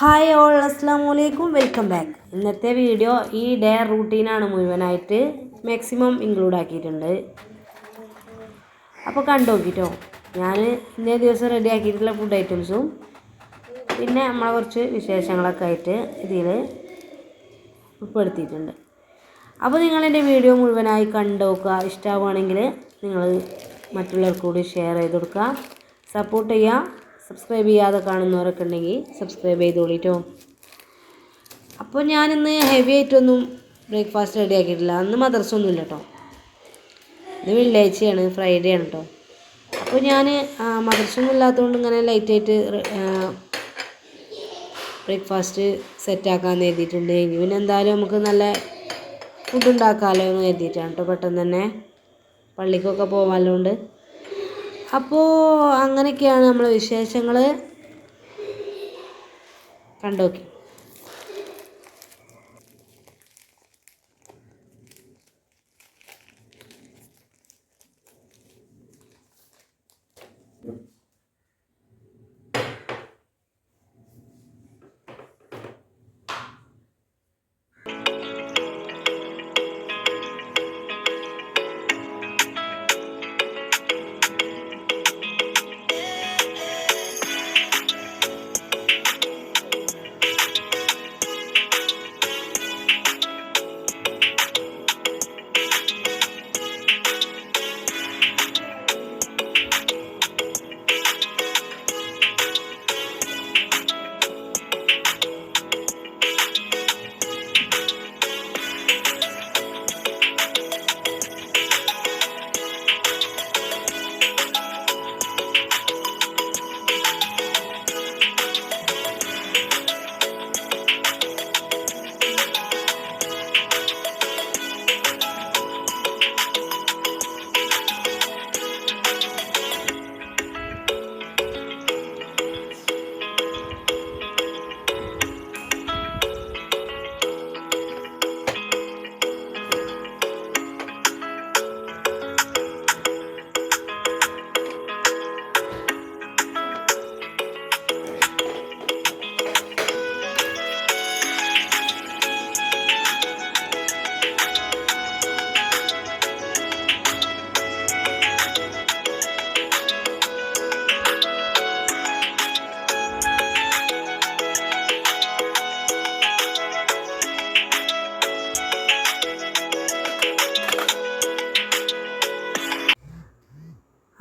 Hi all, അസ്സാം വലൈക്കും, welcome back. ഇന്നത്തെ വീഡിയോ ഈ ഡേ റൂട്ടീനാണ് മുഴുവനായിട്ട് മാക്സിമം ഇൻക്ലൂഡ് ആക്കിയിട്ടുണ്ട്. അപ്പോൾ കണ്ടു നോക്കിട്ടോ. ഞാൻ ഇന്നേ ദിവസം റെഡി ആക്കിയിട്ടുള്ള ഫുഡ് ഐറ്റംസും പിന്നെ നമ്മളെ കുറച്ച് വിശേഷങ്ങളൊക്കെ ആയിട്ട് ഇതിൽ ഉൾപ്പെടുത്തിയിട്ടുണ്ട്. അപ്പോൾ നിങ്ങളെൻ്റെ വീഡിയോ മുഴുവനായി കണ്ടു നോക്കുക. ഇഷ്ടമാവുകയാണെങ്കിൽ നിങ്ങൾ മറ്റുള്ളവർക്ക് കൂടി ഷെയർ ചെയ്ത് കൊടുക്കുക, സപ്പോർട്ട് ചെയ്യുക. സബ്സ്ക്രൈബ് ചെയ്യാതെ കാണുന്നവരൊക്കെ ഉണ്ടെങ്കിൽ സബ്സ്ക്രൈബ് ചെയ്തോളിട്ടോ. അപ്പോൾ ഞാനിന്ന് ഹെവി ആയിട്ടൊന്നും ബ്രേക്ക്ഫാസ്റ്റ് റെഡി ആക്കിയിട്ടില്ല. അന്ന് മദ്രസ ഒന്നുമില്ല കേട്ടോ. ഇന്ന് വെള്ളിയാഴ്ചയാണ്, ഫ്രൈഡേ ആണ് കേട്ടോ. അപ്പോൾ ഞാൻ മദ്രസ ഒന്നും ഇല്ലാത്തതുകൊണ്ട് ഇങ്ങനെ ലൈറ്റായിട്ട് ബ്രേക്ക്ഫാസ്റ്റ് സെറ്റാക്കാമെന്ന് എഴുതിയിട്ടുണ്ട്. ഇനി പിന്നെ എന്തായാലും നമുക്ക് നല്ല ഫുഡ് ഉണ്ടാക്കാമല്ലോ എന്ന് എഴുതിയിട്ടാണ് കേട്ടോ. പെട്ടെന്ന് തന്നെ പള്ളിക്കൊക്കെ പോകാമല്ലോണ്ട്. അപ്പോൾ അങ്ങനെയൊക്കെയാണ് നമ്മളെ വിശേഷങ്ങൾ. കണ്ടോക്കി.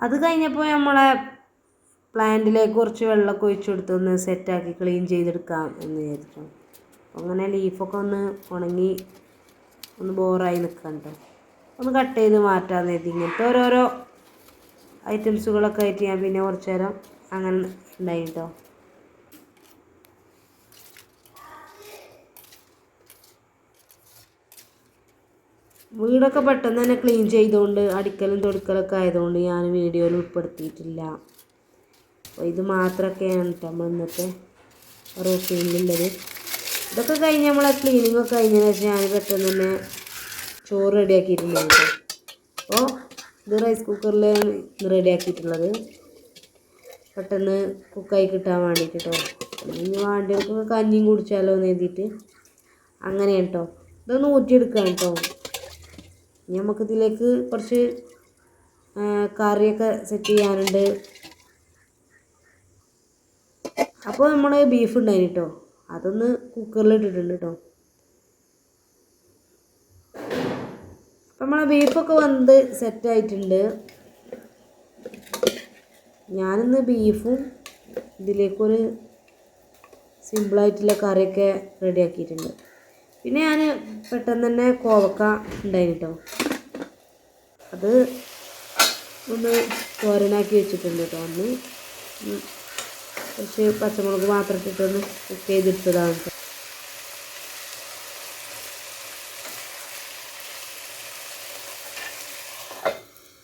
അത് കഴിഞ്ഞപ്പോൾ നമ്മളെ പ്ലാന്റിലേക്ക് കുറച്ച് വെള്ളമൊക്കെ ഒഴിച്ചു കൊടുത്തൊന്ന് സെറ്റാക്കി ക്ലീൻ ചെയ്തെടുക്കാം എന്ന് വിചാരിച്ചു. അങ്ങനെ ലീഫൊക്കെ ഒന്ന് ഉണങ്ങി ഒന്ന് ബോറായി നിൽക്കാം കേട്ടോ. ഒന്ന് കട്ട് ചെയ്ത് മാറ്റാമെന്ന് കരുതി. ഇങ്ങനത്തെ ഓരോരോ ഐറ്റംസുകളൊക്കെ ആയിട്ട് ഞാൻ പിന്നെ കുറച്ച് നേരം അങ്ങനെ ഉണ്ടായി കേട്ടോ. വീടൊക്കെ പെട്ടെന്ന് തന്നെ ക്ലീൻ ചെയ്തുകൊണ്ട് അടിക്കലും തൊടുക്കലൊക്കെ ആയതുകൊണ്ട് ഞാൻ വീഡിയോയിൽ ഉൾപ്പെടുത്തിയിട്ടില്ല. അപ്പോൾ ഇത് മാത്രമൊക്കെയാണ് കേട്ടോ നമ്മൾ ഇന്നത്തെ റൂട്ടീനിലുള്ളത്. ഇതൊക്കെ കഴിഞ്ഞ് നമ്മളെ ക്ലീനിങ്ങൊക്കെ കഴിഞ്ഞതിന് ശേഷം ഞാൻ പെട്ടെന്ന് തന്നെ ചോറ് റെഡിയാക്കിയിട്ടുണ്ടായിരുന്നു കേട്ടോ. അപ്പോൾ ഇത് റൈസ് കുക്കറിലാണ് റെഡിയാക്കിയിട്ടുള്ളത്, പെട്ടെന്ന് കുക്കായി കിട്ടാൻ വേണ്ടിയിട്ട് കേട്ടോ. ഇനി വേണ്ടിയവർക്കൊക്കെ കഞ്ഞിയും കുടിച്ചാലോ എന്ന് എഴുതിയിട്ട് അങ്ങനെയാണ് കേട്ടോ. ഇതൊന്ന് ഊറ്റിയെടുക്കുകയാണ് കേട്ടോ. നമുക്കിതിലേക്ക് കുറച്ച് കറിയൊക്കെ സെറ്റ് ചെയ്യാനുണ്ട്. അപ്പോൾ നമ്മൾ ബീഫ് ഉണ്ടായിന് കേട്ടോ, അതൊന്ന് കുക്കറിൽ ഇട്ടിട്ടുണ്ട് കേട്ടോ. അപ്പം നമ്മളെ ബീഫൊക്കെ വന്ന് സെറ്റായിട്ടുണ്ട്. ഞാനിന്ന് ബീഫും ഇതിലേക്കൊരു സിമ്പിളായിട്ടുള്ള കറിയൊക്കെ റെഡിയാക്കിയിട്ടുണ്ട്. പിന്നെ ഞാൻ പെട്ടെന്ന് തന്നെ കോവക്ക ഉണ്ടായിന് കേട്ടോ, അത് ഒന്ന് തോരനാക്കി വെച്ചിട്ടുണ്ട് കേട്ടോ. ഒന്ന് കുറച്ച് പച്ചമുളക് മാത്രം ഇട്ടിട്ടൊന്ന് കുക്ക് ചെയ്തെടുത്തതാണ് കേട്ടോ.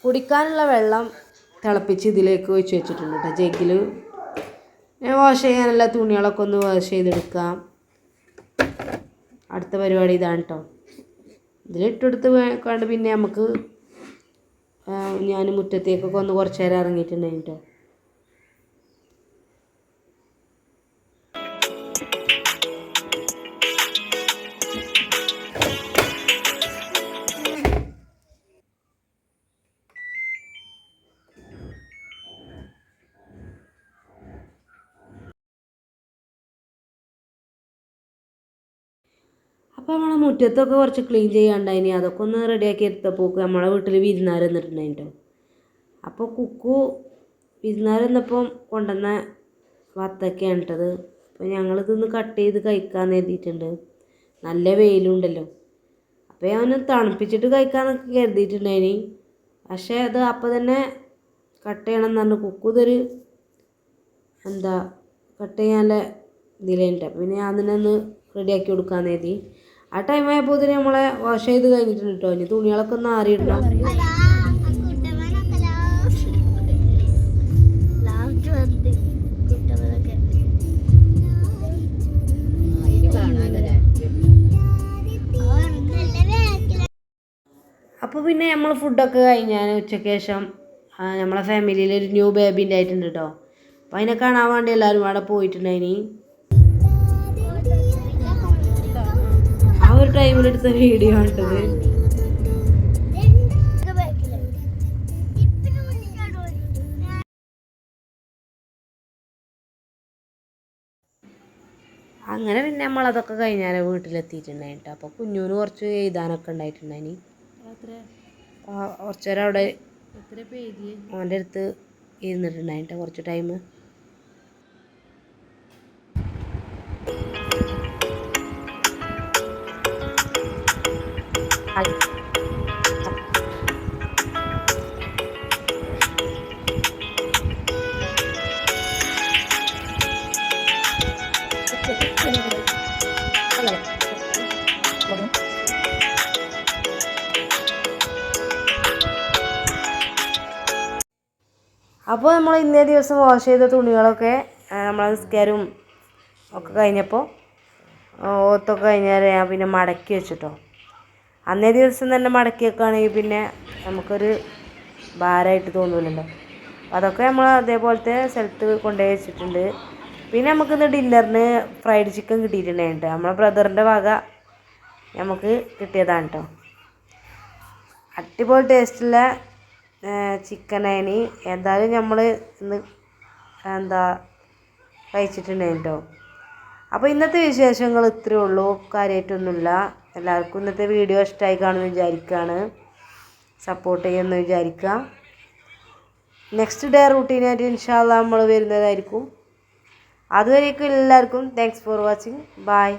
കുടിക്കാനുള്ള വെള്ളം തിളപ്പിച്ച് ഇതിലേക്ക് ഒഴിച്ച് വെച്ചിട്ടുണ്ട് കേട്ടോ, ജഗ്ഗിൽ. വാഷ് ചെയ്യാനുള്ള തുണികളൊക്കെ ഒന്ന് വാഷ് ചെയ്തെടുക്കാം. അടുത്ത പരിപാടി ഇതാണ് കേട്ടോ. ഇതിലിട്ടെടുത്ത് കണ്ട് പിന്നെ നമുക്ക് ഞാൻ മുറ്റത്തേക്കൊക്കെ ഒന്ന് കുറച്ച് നേരം ഇറങ്ങിയിട്ടുണ്ടായിരുന്നു കേട്ടോ. അപ്പോൾ നമ്മളെ മുറ്റത്തൊക്കെ കുറച്ച് ക്ലീൻ ചെയ്യാണ്ടായിനി. അതൊക്കെ ഒന്ന് റെഡിയാക്കി എടുത്തപ്പോൾ നമ്മളെ വീട്ടിൽ വിരുന്നാർ വന്നിട്ടുണ്ടായിട്ടോ. അപ്പോൾ കുക്കു വിരുന്നാർ വന്നപ്പം കൊണ്ടുവന്ന വത്തക്കയാണ് ഇട്ടത്. അപ്പോൾ ഞങ്ങളിതൊന്ന് കട്ട് ചെയ്ത് കഴിക്കാമെന്ന് കരുതിയിട്ടുണ്ട്. നല്ല വെയിലുണ്ടല്ലോ. അപ്പോൾ ഞാൻ തണുപ്പിച്ചിട്ട് കഴിക്കാമെന്നൊക്കെ കരുതിയിട്ടുണ്ടായിനി. പക്ഷേ അത് അപ്പോൾ തന്നെ കട്ട് ചെയ്യണം എന്ന് പറഞ്ഞു. കുക്കു ഇതൊരു കട്ട് ചെയ്യാനുള്ള ഇതിലുണ്ട്. അപ്പോൾ പിന്നെ ഞാൻ തന്നെ ഒന്ന് റെഡിയാക്കി കൊടുക്കാമെന്ന് കരുതി. ആ ടൈം ആയപ്പോൾ ഇതിന് നമ്മളെ വാഷ് ചെയ്ത് കഴിഞ്ഞിട്ടുണ്ട് കേട്ടോ. ഇനി തുണികളൊക്കെ ഒന്ന് ആറിയിടണം. അപ്പോൾ പിന്നെ നമ്മൾ ഫുഡൊക്കെ കഴിഞ്ഞാൽ ഉച്ചയ്ക്ക് ശേഷം നമ്മളെ ഫാമിലിയിൽ ഒരു ന്യൂ ബേബി ഉണ്ടായിട്ടുണ്ട് കേട്ടോ. അപ്പോൾ അതിനെ കാണാൻ വേണ്ടി എല്ലാവരും അവിടെ പോയിട്ടുണ്ടായിനി. ആ ഒരു ടൈമിലെടുത്ത വീഡിയോ ആണിട്ടത്. അങ്ങനെ പിന്നെ നമ്മളതൊക്കെ കഴിഞ്ഞാൽ വീട്ടിലെത്തിയിട്ടുണ്ടായിട്ടോ. അപ്പോൾ കുഞ്ഞൂന് കുറച്ച് എഴുതാനൊക്കെ ഉണ്ടായിട്ടുണ്ടായിനി. കുറച്ച് നേരം അവിടെ ഓൻ്റെ അടുത്ത് ഇരുന്നിട്ടുണ്ടായിട്ടോ കുറച്ച് ടൈം. അപ്പോൾ നമ്മൾ ഇന്നേ ദിവസം വാഷ് ചെയ്ത തുണികളൊക്കെ നമ്മളെ നിസ്കാരവും ഒക്കെ കഴിഞ്ഞപ്പോൾ ഓത്തൊക്കെ കഴിഞ്ഞാൽ ഞാൻ പിന്നെ മടക്കി വെച്ചിട്ടോ. അന്നേ ദിവസം തന്നെ മടക്കി വെക്കുകയാണെങ്കിൽ പിന്നെ നമുക്കൊരു ഭാരമായിട്ട് തോന്നില്ലല്ലോ. അപ്പോൾ അതൊക്കെ നമ്മൾ അതേപോലത്തെ സ്ഥലത്ത് കൊണ്ടുപോയി വെച്ചിട്ടുണ്ട്. പിന്നെ നമുക്കിന്ന് ഡിന്നറിന് ഫ്രൈഡ് ചിക്കൻ കിട്ടിയിട്ടുണ്ടായിട്ട് നമ്മളെ ബ്രദറിൻ്റെ വക നമുക്ക് കിട്ടിയതാണ് കേട്ടോ. അടിപൊളി ടേസ്റ്റുള്ള ചിക്കനായിന്. എന്തായാലും നമ്മൾ ഇന്ന് കഴിച്ചിട്ടുണ്ടായിന് കേട്ടോ. അപ്പോൾ ഇന്നത്തെ വിശേഷങ്ങൾ ഇത്രയേ ഉള്ളൂ, കാര്യമായിട്ടൊന്നുമില്ല. എല്ലാവർക്കും ഇന്നത്തെ വീഡിയോ ഇഷ്ടമായി കാണുമെന്ന് വിചാരിക്കുകയാണ്. സപ്പോർട്ട് ചെയ്യുമെന്ന് വിചാരിക്കുക. നെക്സ്റ്റ് ഡേ റൂട്ടീനായിട്ട് ഇൻഷാ അല്ലാഹ് നമ്മൾ വരുന്നതായിരിക്കും. അതുവരേക്കും എല്ലാവർക്കും താങ്ക്സ് ഫോർ വാച്ചിങ്. ബൈ.